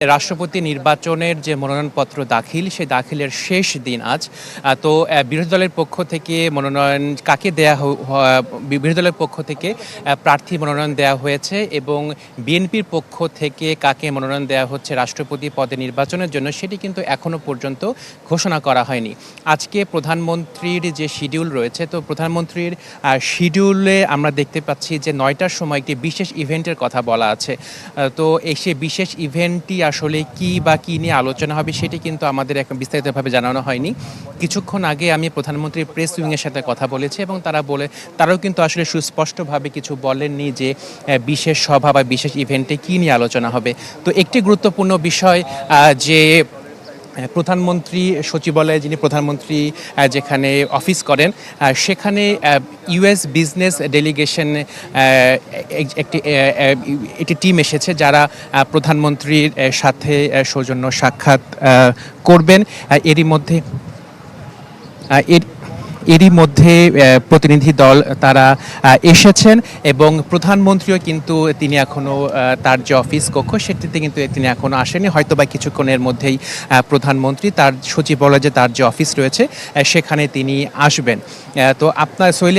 রাষ্ট্রপতি নির্বাচনের যে মনোনয়নপত্র দাখিল সেই দাখিলের শেষ দিন আজ। তো বিরোধী দলের পক্ষ থেকে মনোনয়ন কাকে দেয়া বিরোধী দলের পক্ষ থেকে প্রার্থী মনোনয়ন দেওয়া হয়েছে এবং বিএনপির পক্ষ থেকে কাকে মনোনয়ন দেওয়া হচ্ছে রাষ্ট্রপতি পদে নির্বাচনের জন্য সেটি কিন্তু এখনও পর্যন্ত ঘোষণা করা হয়নি। আজকে প্রধানমন্ত্রীর যে শিডিউল রয়েছে, তো প্রধানমন্ত্রীর শিডিউলে আমরা দেখতে পাচ্ছি যে ৯টার সময় একটি বিশেষ ইভেন্টের কথা বলা আছে। তো সেই বিশেষ ইভেন্টটি আসলে কি বা কি নিয়ে আলোচনা হবে সেটি কিন্তু আমাদের এখন বিস্তারিতভাবে জানানো হয়নি। কিছুক্ষণ আগে আমি প্রধানমন্ত্রীর প্রেস উইংয়ের সাথে কথা বলেছি এবং তারাও কিন্তু আসলে সুস্পষ্টভাবে কিছু বলেননি যে বিশেষ সভা বা বিশেষ ইভেন্টে কি নিয়ে আলোচনা হবে। তো একটি গুরুত্বপূর্ণ বিষয় যে প্রধানমন্ত্রী সচিবালয়ে যিনি প্রধানমন্ত্রী যেখানে অফিস করেন সেখানে ইউএস বিজনেস ডেলিগেশন একটি টিম এসেছে যারা প্রধানমন্ত্রীর সাথে সৌজন্য সাক্ষাৎ করবেন। এরই মধ্যে প্রতিনিধি দল তারা এসেছেন এবং প্রধানমন্ত্রীও কিন্তু তিনি এখনও তার যে অফিস কক্ষ সেটিতে কিন্তু তিনি এখনও আসেনি। হয়তো বা কিছুক্ষণের মধ্যেই প্রধানমন্ত্রী তার সচিবালয়ে যে তার যে অফিস রয়েছে সেখানে তিনি আসবেন। তো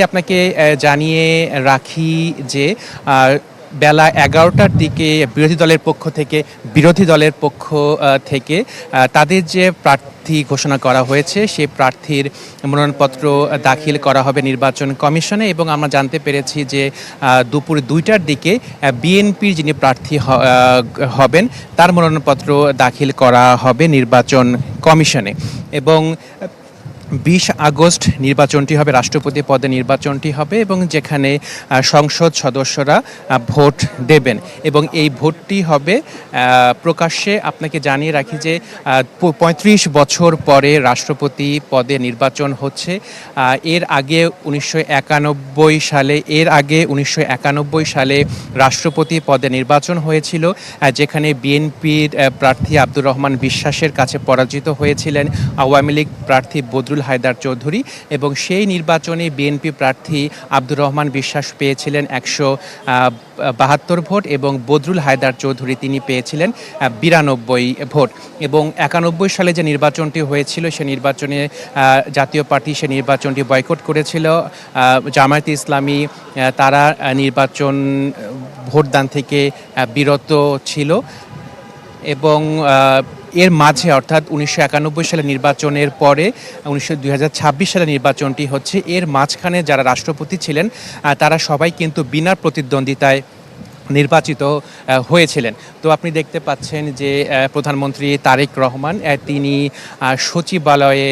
আপনাকে জানিয়ে রাখি যে বেলা ১১টার দিকে বিরোধী দলের পক্ষ থেকে তাদের যে প্রার্থী ঘোষণা করা হয়েছে সেই প্রার্থীর মনোনয়নপত্র দাখিল করা হবে নির্বাচন কমিশনে এবং আমরা জানতে পেরেছি যে দুপুর ২টার দিকে বিএনপির যিনি প্রার্থী হবেন তার মনোনয়নপত্র দাখিল করা হবে নির্বাচন কমিশনে এবং ২০ আগস্ট নির্বাচনটি হবে, রাষ্ট্রপতি পদে নির্বাচনটি হবে এবং যেখানে সংসদ সদস্যরা ভোট দেবেন এবং এই ভোটটি হবে প্রকাশ্যে। আপনাকে জানিয়ে রাখি যে ৩৫ বছর পরে রাষ্ট্রপতি পদে নির্বাচন হচ্ছে। এর আগে ১৯৯১ সালে রাষ্ট্রপতি পদে নির্বাচন হয়েছিল যেখানে বিএনপির প্রার্থী আব্দুর রহমান বিশ্বাসের কাছে পরাজিত হয়েছিলেন আওয়ামী লীগ প্রার্থী বদরুল হায়দার চৌধুরী এবং সেই নির্বাচনে বিএনপি প্রার্থী আব্দুর রহমান বিশ্বাস পেয়েছিলেন ১৭২ ভোট এবং বদরুল হায়দার চৌধুরী তিনি পেয়েছিলেন ৯২ ভোট এবং ৯১ সালে যে নির্বাচনটি হয়েছিল সে নির্বাচনে জাতীয় পার্টি সে নির্বাচনটি বয়কট করেছিল। জামায়াতে ইসলামী তারা নির্বাচন ভোটদান থেকে বিরত ছিল এবং এর মাঝে অর্থাৎ ১৯৯১ সালে নির্বাচনের পরে ২০২৬ সালে নির্বাচনটি হচ্ছে। এর মাঝখানে যারা রাষ্ট্রপতি ছিলেন তারা সবাই কিন্তু বিনা প্রতিদ্বন্দ্বিতায় নির্বাচিত হয়েছিলেন। তো আপনি দেখতে পাচ্ছেন যে প্রধানমন্ত্রী তারেক রহমান তিনি সচিবালয়ে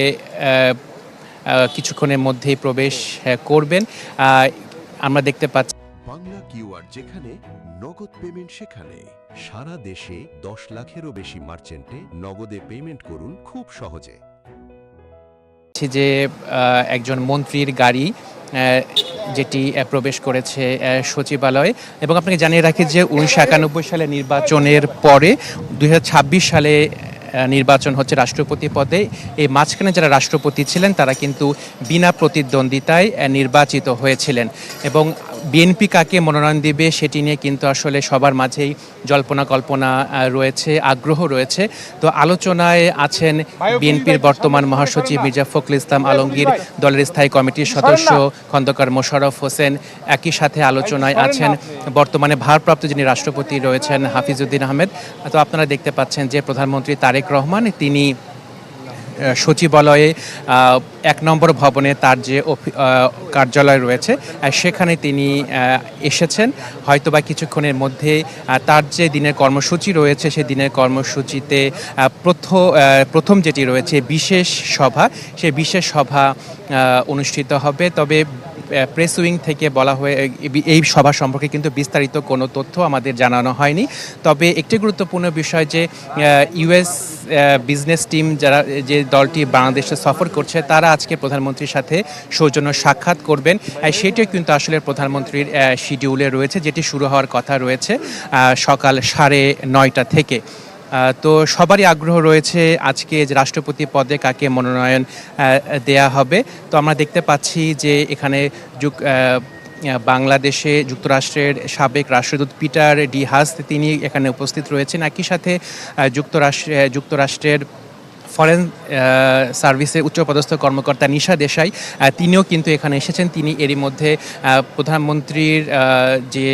কিছুক্ষণের মধ্যেই প্রবেশ করবেন। আমরা দেখতে পাচ্ছি বাংলা কিউআর যেখানে নগদ পেমেন্ট সেখানে সারা দেশে ১০ লাখেরও বেশি মার্চেন্টে নগদে পেমেন্ট করুন খুব সহজে। যে একজন মন্ত্রীর গাড়ি যেটি প্রবেশ করেছে সচিবালয়ে এবং আপনাকে জানিয়ে রাখি যে ১৯৯১ সালে নির্বাচনের পরে ২০২৬ সালে নির্বাচন হচ্ছে রাষ্ট্রপতি পদে। এই মাঝখানে যারা রাষ্ট্রপতি ছিলেন তারা কিন্তু বিনা প্রতিদ্বন্দ্বিতায় নির্বাচিত হয়েছিলেন এবং বিএনপি কাকে মনোনয়ন দিবে সেটি নিয়ে কিন্তু আসলে সবার মাঝেই জল্পনা কল্পনা রয়েছে, আগ্রহ রয়েছে। তো আলোচনায় আছেন বিএনপির বর্তমান মহাসচিব মির্জা ফখরুল ইসলাম আলমগীর, দলের স্থায়ী কমিটির সদস্য খন্দকার মোশাররফ হোসেন, একই সাথে আলোচনায় আছেন বর্তমানে ভারপ্রাপ্ত যিনি রাষ্ট্রপতি রয়েছেন হাফিজউদ্দিন আহমেদ। তো আপনারা দেখতে পাচ্ছেন যে প্রধানমন্ত্রী তারেক রহমান তিনি সচিবালয়ে ১ নম্বর ভবনে তার যে কার্যালয় রয়েছে সেখানে তিনি এসেছেন। হয়তোবা কিছুক্ষণের মধ্যে তার যে দিনের কর্মসূচি রয়েছে সেই দিনের কর্মসূচিতে প্রথম যেটি রয়েছে সেই বিশেষ সভা অনুষ্ঠিত হবে। তবে প্রেস উইং থেকে বলা হয়ে এই সভা সম্পর্কে কিন্তু বিস্তারিত কোনো তথ্য আমাদের জানানো হয়নি। তবে একটি গুরুত্বপূর্ণ বিষয় যে ইউএস বিজনেস টিম যে দলটি বাংলাদেশে সফর করছে তারা আজকে প্রধানমন্ত্রীর সাথে সৌজন্য সাক্ষাৎ করবেন। সেটিও কিন্তু আসলে প্রধানমন্ত্রীর শিডিউলে রয়েছে, যেটি শুরু হওয়ার কথা রয়েছে সকাল ৯:৩০ থেকে। তো সবারই আগ্রহ রয়েছে আজকে যে রাষ্ট্রপতি পদে কাকে মনোনয়ন দেয়া হবে। তো আমরা দেখতে পাচ্ছি যে এখানে বাংলাদেশে যুক্তরাষ্ট্রের সাবেক রাষ্ট্রদূত পিটার ডি হাস তিনি এখানে উপস্থিত রয়েছেন। একই সাথে যুক্তরাষ্ট্রের ফরেন সার্ভিসের উচ্চপদস্থ কর্মকর্তা নিশা দেশাই তিনিও কিন্তু এখানে এসেছেন। তিনি এরই মধ্যে প্রধানমন্ত্রীর যে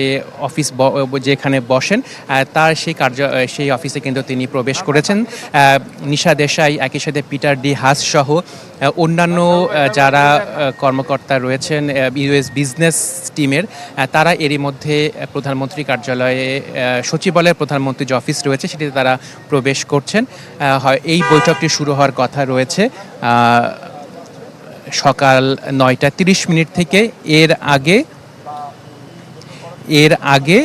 অফিস যেখানে বসেন তার সেই অফিসে কিন্তু তিনি প্রবেশ করেছেন। নিশা দেশাই একই সাথে পিটার ডি হাস সহ অন্যান্য যারা কর্মকর্তা রয়েছেন ইউএস বিজনেস টিমের তারা এরই মধ্যে প্রধানমন্ত্রী কার্যালয়ে সচিবালয়ের প্রধানমন্ত্রীর যে অফিস রয়েছে সেটিতে তারা প্রবেশ করছেন। এই বৈঠকটি শুরু হওয়ার কথা রয়েছে সকাল 9:30 থেকে। এর আগে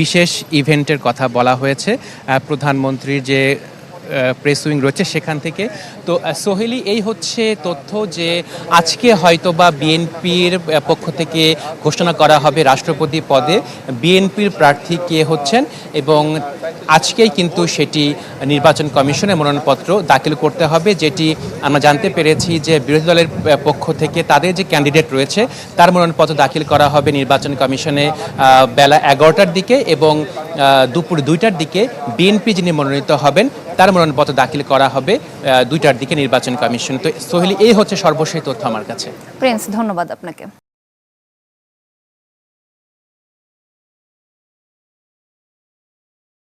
বিশেষ ইভেন্টের কথা বলা হয়েছে প্রধানমন্ত্রীর যে প্রেস উইং রয়েছে সেখান থেকে। তো সোহেলি, এই হচ্ছে তথ্য যে আজকে হয়তোবা বিএনপির পক্ষ থেকে ঘোষণা করা হবে রাষ্ট্রপতি পদে বিএনপির প্রার্থী কে হচ্ছেন, এবং আজকেই কিন্তু সেটি নির্বাচন কমিশনে মনোনয়নপত্র দাখিল করতে হবে। যেটি আমরা জানতে পেরেছি যে বিরোধী দলের পক্ষ থেকে তাদের যে ক্যান্ডিডেট রয়েছে তার মনোনয়নপত্র দাখিল করা হবে নির্বাচন কমিশনে বেলা 11টার দিকে, এবং দুপুর 2টার দিকে বিএনপি যিনি মনোনীত হবেন তার মনোনয়নপত্র দাখিল করা হবে 2টার দিকে নির্বাচন কমিশন। তো সোহেলি, এই হচ্ছে সর্বশেষ তথ্য আমার কাছে। প্রিন্স, ধন্যবাদ আপনাকে।